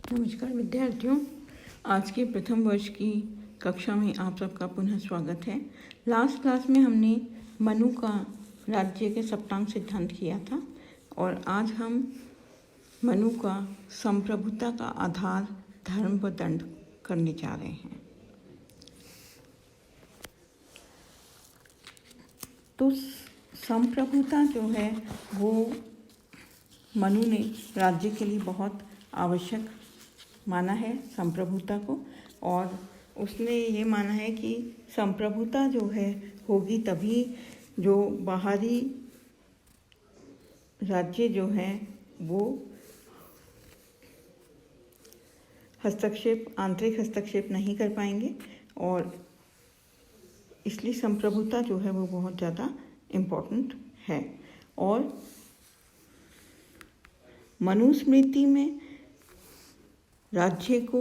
नमस्कार विद्यार्थियों, आज के प्रथम वर्ष की कक्षा में आप सबका पुनः स्वागत है। लास्ट क्लास में हमने मनु का राज्य के सप्तांग सिद्धांत किया था और आज हम मनु का संप्रभुता का आधार धर्म व दंड करने जा रहे हैं। तो संप्रभुता जो है वो मनु ने राज्य के लिए बहुत आवश्यक माना है संप्रभुता को, और उसने ये माना है कि संप्रभुता जो है होगी तभी जो बाहरी राज्य जो है वो आंतरिक हस्तक्षेप नहीं कर पाएंगे, और इसलिए संप्रभुता जो है वो बहुत ज़्यादा इम्पोर्टेंट है। और मनुस्मृति में राज्य को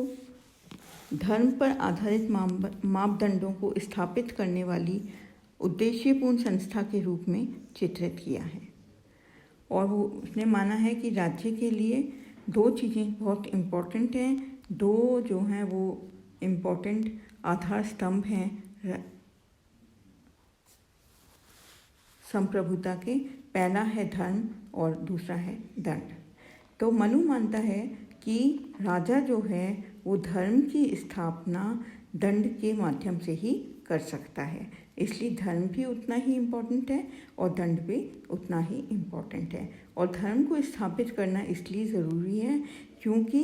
धर्म पर आधारित मापदंडों को स्थापित करने वाली उद्देश्यपूर्ण संस्था के रूप में चित्रित किया है। और वो उसने माना है कि राज्य के लिए दो चीज़ें बहुत इम्पोर्टेंट हैं, दो जो हैं वो इम्पोर्टेंट आधार स्तंभ हैं संप्रभुता के। पहला है धर्म और दूसरा है दंड। तो मनु मानता है कि राजा जो है वो धर्म की स्थापना दंड के माध्यम से ही कर सकता है, इसलिए धर्म भी उतना ही इम्पोर्टेंट है और दंड भी उतना ही इम्पोर्टेंट है। और धर्म को स्थापित करना इसलिए ज़रूरी है क्योंकि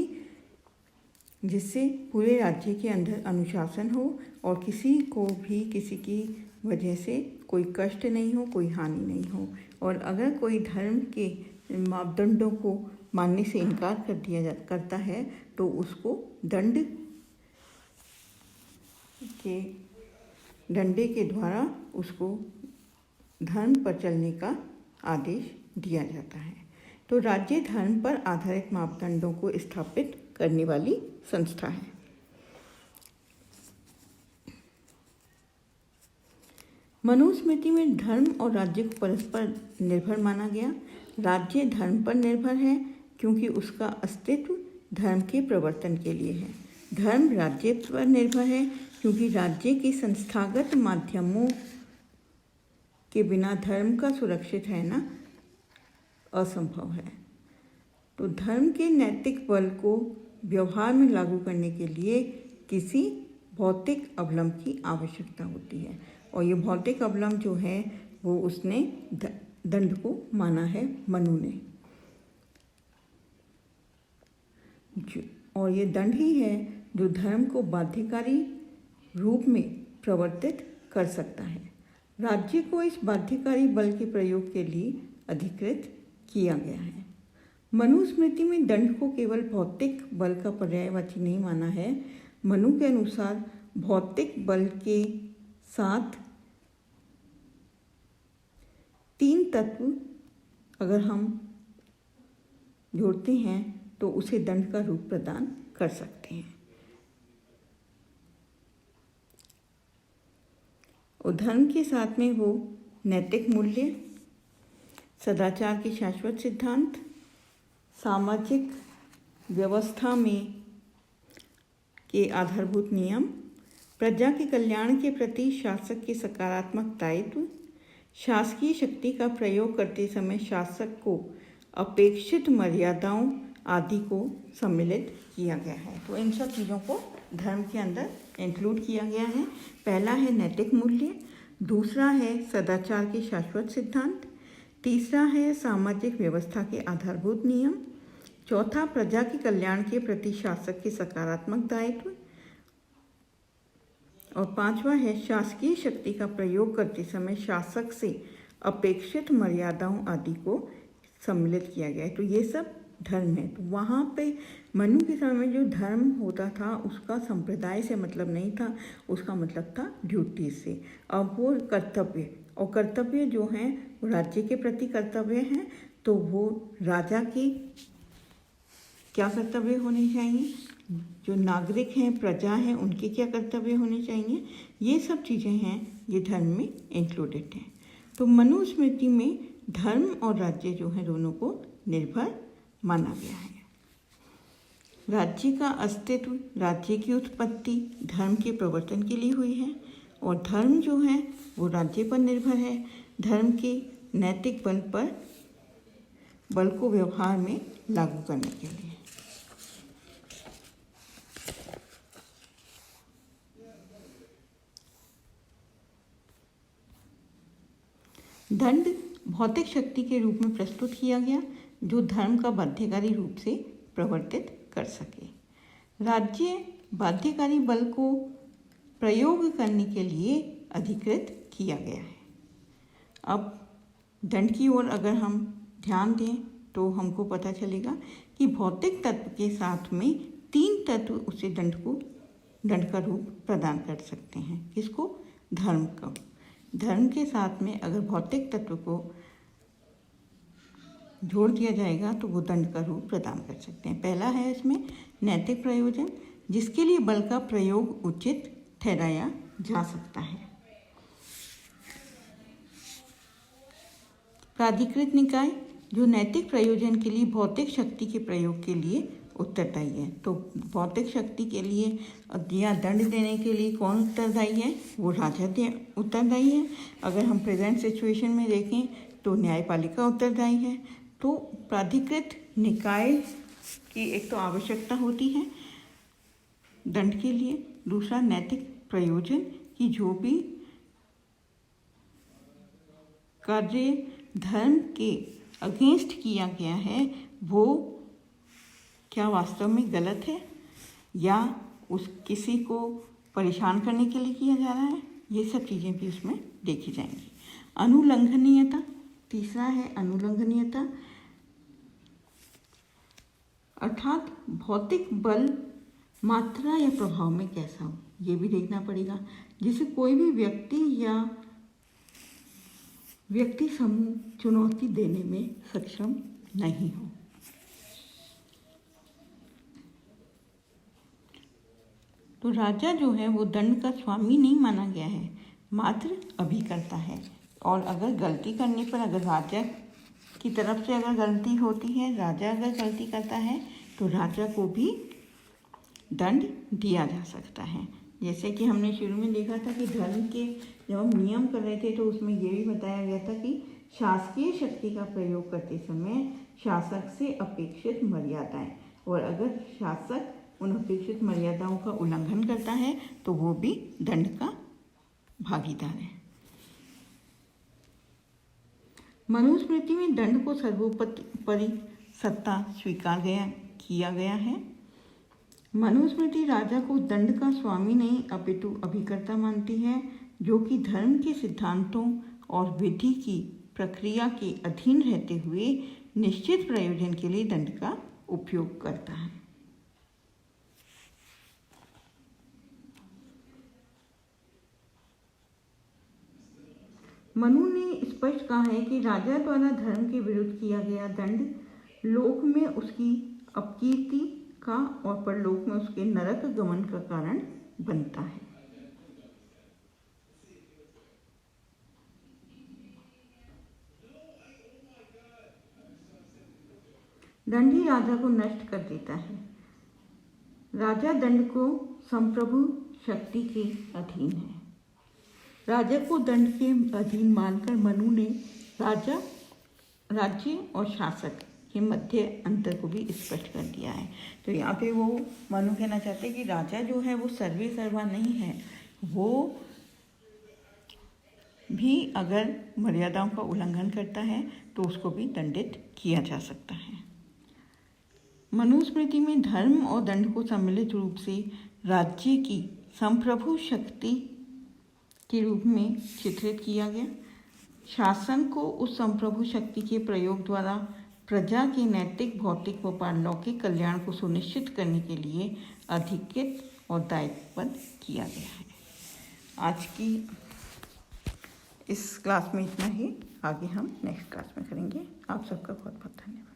जिससे पूरे राज्य के अंदर अनुशासन हो और किसी को भी किसी की वजह से कोई कष्ट नहीं हो, कोई हानि नहीं हो। और अगर कोई धर्म के मापदंडों को मानने से इनकार करता है तो उसको डंडे के द्वारा उसको धर्म पर चलने का आदेश दिया जाता है। तो राज्य धर्म पर आधारित मापदंडों को स्थापित करने वाली संस्था है। मनुस्मृति में धर्म और राज्य को परस्पर निर्भर माना गया। राज्य धर्म पर निर्भर है क्योंकि उसका अस्तित्व धर्म के प्रवर्तन के लिए है। धर्म राज्य पर निर्भर है क्योंकि राज्य के संस्थागत माध्यमों के बिना धर्म का सुरक्षित रहना असंभव है। तो धर्म के नैतिक बल को व्यवहार में लागू करने के लिए किसी भौतिक अवलंब की आवश्यकता होती है, और ये भौतिक अवलंब जो है वो उसने दंड को माना है मनु ने। और ये दंड ही है जो धर्म को बाध्यकारी रूप में प्रवर्तित कर सकता है। राज्य को इस बाध्यकारी बल के प्रयोग के लिए अधिकृत किया गया है। मनुस्मृति में दंड को केवल भौतिक बल का पर्यायवाची नहीं माना है। मनु के अनुसार भौतिक बल के साथ 3 तत्व अगर हम जोड़ते हैं तो उसे दंड का रूप प्रदान कर सकते हैं। और धर्म के साथ में वो नैतिक मूल्य, सदाचार के शाश्वत सिद्धांत, सामाजिक व्यवस्था में के आधारभूत नियम, प्रजा के कल्याण के प्रति शासक के सकारात्मक दायित्व, शासकीय शक्ति का प्रयोग करते समय शासक को अपेक्षित मर्यादाओं आदि को सम्मिलित किया गया है। तो इन सब चीज़ों को धर्म के अंदर इंक्लूड किया गया है। पहला है नैतिक मूल्य, दूसरा है सदाचार के शाश्वत सिद्धांत, तीसरा है सामाजिक व्यवस्था के आधारभूत नियम, चौथा प्रजा के कल्याण के प्रति शासक के सकारात्मक दायित्व, और पांचवा है शासकीय शक्ति का प्रयोग करते समय शासक से अपेक्षित मर्यादाओं आदि को सम्मिलित किया गया है। तो ये सब धर्म है। तो वहाँ पे मनु के समय में जो धर्म होता था उसका संप्रदाय से मतलब नहीं था, उसका मतलब था ड्यूटी से। अब वो कर्तव्य, और कर्तव्य जो हैं वो राज्य के प्रति कर्तव्य हैं। तो वो राजा की क्या कर्तव्य होने चाहिए, जो नागरिक हैं, प्रजा हैं, उनके क्या कर्तव्य होने चाहिए, ये सब चीज़ें हैं ये धर्म में इंक्लूडेड हैं। तो मनुस्मृति में धर्म और राज्य जो है दोनों को निर्भर माना गया है। राज्य का अस्तित्व, राज्य की उत्पत्ति धर्म के प्रवर्तन के लिए हुई है और धर्म जो है वो राज्य पर निर्भर है। धर्म के नैतिक बल को व्यवहार में लागू करने के लिए। दंड भौतिक शक्ति के रूप में प्रस्तुत किया गया जो धर्म का बाध्यकारी रूप से प्रवर्तित कर सके। राज्य बाध्यकारी बल को प्रयोग करने के लिए अधिकृत किया गया है। अब दंड की ओर अगर हम ध्यान दें तो हमको पता चलेगा कि भौतिक तत्व के साथ में 3 तत्व उसे दंड का रूप प्रदान कर सकते हैं। किसको? धर्म को। धर्म के साथ में अगर भौतिक तत्व को जोड़ दिया जाएगा तो वो दंड का रूप प्रदान कर सकते हैं। पहला है इसमें नैतिक प्रयोजन, जिसके लिए बल का प्रयोग उचित ठहराया जा सकता है। प्राधिकृत निकाय जो नैतिक प्रयोजन के लिए भौतिक शक्ति के प्रयोग के लिए उत्तरदायी है। तो भौतिक शक्ति के लिए या दंड देने के लिए कौन उत्तरदायी है? वो राजा उत्तरदायी है। अगर हम प्रेजेंट सिचुएशन में देखें तो न्यायपालिका उत्तरदायी है। तो प्राधिकृत निकाय की एक तो आवश्यकता होती है दंड के लिए, दूसरा नैतिक प्रयोजन की जो भी कार्य धर्म के अगेंस्ट किया गया है वो क्या वास्तव में गलत है या किसी को परेशान करने के लिए किया जा रहा है, ये सब चीज़ें भी उसमें देखी जाएंगी। अनुलंघनीयता, तीसरा है अनुलंघनीयता, अर्थात भौतिक बल मात्रा या प्रभाव में कैसा हो ये भी देखना पड़ेगा, जिसे कोई भी व्यक्ति या व्यक्ति समूह चुनौती देने में सक्षम नहीं हो। तो राजा जो है वो दंड का स्वामी नहीं माना गया है, मात्र अभिकर्ता है। और अगर गलती करने पर अगर राजा की तरफ से अगर गलती होती है, राजा अगर गलती करता है तो राजा को भी दंड दिया जा सकता है। जैसे कि हमने शुरू में देखा था कि धर्म के जब हम नियम कर रहे थे तो उसमें ये भी बताया गया था कि शासकीय शक्ति का प्रयोग करते समय शासक से अपेक्षित मर्यादाएं, और अगर शासक उन अपेक्षित मर्यादाओं का उल्लंघन करता है तो वो भी दंड का भागीदार है। मनुस्मृति में दंड को सर्वोपरि सत्ता स्वीकार किया गया है। मनुस्मृति राजा को दंड का स्वामी नहीं अपितु अभिकर्ता मानती है, जो कि धर्म के सिद्धांतों और विधि की प्रक्रिया के अधीन रहते हुए निश्चित प्रयोजन के लिए दंड का उपयोग करता है। मनु ने स्पष्ट कहा है कि राजा द्वारा धर्म के विरुद्ध किया गया दंड लोक में उसकी अपकीर्ति का और परलोक में उसके नरक गमन का कारण बनता है। दंड ही राजा को नष्ट कर देता है। राजा दंड को संप्रभु शक्ति के अधीन है। राजा को दंड के अधीन मानकर मनु ने राज्य और शासक के मध्य अंतर को भी स्पष्ट कर दिया है। तो यहाँ पे वो मनु कहना चाहते हैं कि राजा जो है वो सर्वे सर्वा नहीं है, वो भी अगर मर्यादाओं का उल्लंघन करता है तो उसको भी दंडित किया जा सकता है। मनुस्मृति में धर्म और दंड को सम्मिलित रूप से राज्य की संप्रभु शक्ति के रूप में चित्रित किया गया। शासन को उस संप्रभु शक्ति के प्रयोग द्वारा प्रजा के नैतिक, भौतिक व पारलौकिक कल्याण को सुनिश्चित करने के लिए अधिकृत और दायित्वबद्ध किया गया है। आज की इस क्लास में इतना ही, आगे हम नेक्स्ट क्लास में करेंगे। आप सबका बहुत बहुत धन्यवाद।